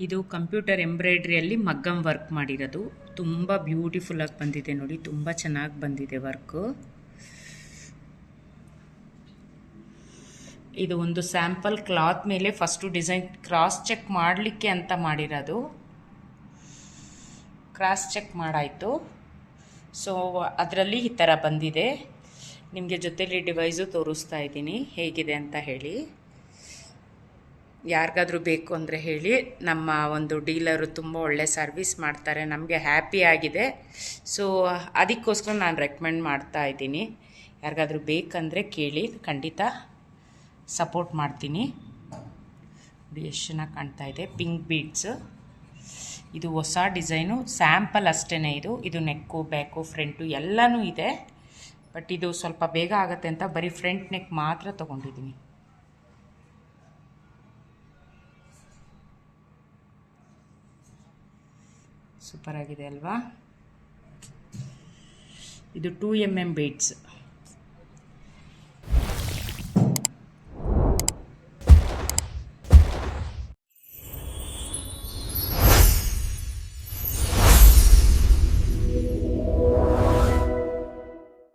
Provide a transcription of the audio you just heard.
ಇದು computer ಎಂಬ್ರಾಯ್ಡ್ರಿಯಲ್ಲಿ ಮಗ್ಗಮ್ work ಮಾಡಿರೋದು. ತುಂಬ ಬ್ಯೂಟಿಫುಲ್ಲಾಗಿ ಬಂದಿದೆ ನೋಡಿ, ತುಂಬ ಚೆನ್ನಾಗಿ ಬಂದಿದೆ ವರ್ಕು. ಇದು ಒಂದು ಸ್ಯಾಂಪಲ್ ಕ್ಲಾತ್ ಮೇಲೆ ಫಸ್ಟು ಡಿಸೈನ್ ಕ್ರಾಸ್ ಚೆಕ್ ಮಾಡಲಿಕ್ಕೆ ಅಂತ ಮಾಡಿರೋದು. Cross check ಮಾಡಾಯಿತು. ಸೊ ಅದರಲ್ಲಿ ಈ ಥರ ಬಂದಿದೆ. ನಿಮಗೆ ಜೊತೆಲಿ ಡಿವೈಸು ತೋರಿಸ್ತಾ ಇದ್ದೀನಿ ಹೇಗಿದೆ ಅಂತ ಹೇಳಿ. ಯಾರಿಗಾದ್ರೂ ಬೇಕು ಅಂದರೆ ಹೇಳಿ. ನಮ್ಮ ಒಂದು ಡೀಲರು ತುಂಬ ಒಳ್ಳೆ ಸರ್ವಿಸ್ ಮಾಡ್ತಾರೆ, ನಮಗೆ ಹ್ಯಾಪಿ ಆಗಿದೆ. ಸೊ ಅದಕ್ಕೋಸ್ಕರ ನಾನು ರೆಕಮೆಂಡ್ ಮಾಡ್ತಾ ಇದ್ದೀನಿ. ಯಾರಿಗಾದ್ರೂ ಬೇಕಂದರೆ ಕೇಳಿ, ಖಂಡಿತ ಸಪೋರ್ಟ್ ಮಾಡ್ತೀನಿ. ಎಷ್ಟು ಚೆನ್ನಾಗಿ ಕಾಣ್ತಾ ಇದೆ, ಪಿಂಕ್ ಬೀಡ್ಸ್. ಇದು ಹೊಸ ಡಿಸೈನು, ಸ್ಯಾಂಪಲ್ ಅಷ್ಟೇ. ಇದು ನೆಕ್ಕು, ಬ್ಯಾಕು, ಫ್ರಂಟು ಎಲ್ಲನೂ ಇದೆ. ಬಟ್ ಇದು ಸ್ವಲ್ಪ ಬೇಗ ಆಗುತ್ತೆ ಅಂತ ಬರೀ ಫ್ರಂಟ್ ನೆಕ್ ಮಾತ್ರ ತೊಗೊಂಡಿದ್ದೀನಿ. ಸೂಪರ್ ಆಗಿದೆ ಅಲ್ವಾ? ಇದು 2 mm ಬೀಡ್ಸ್.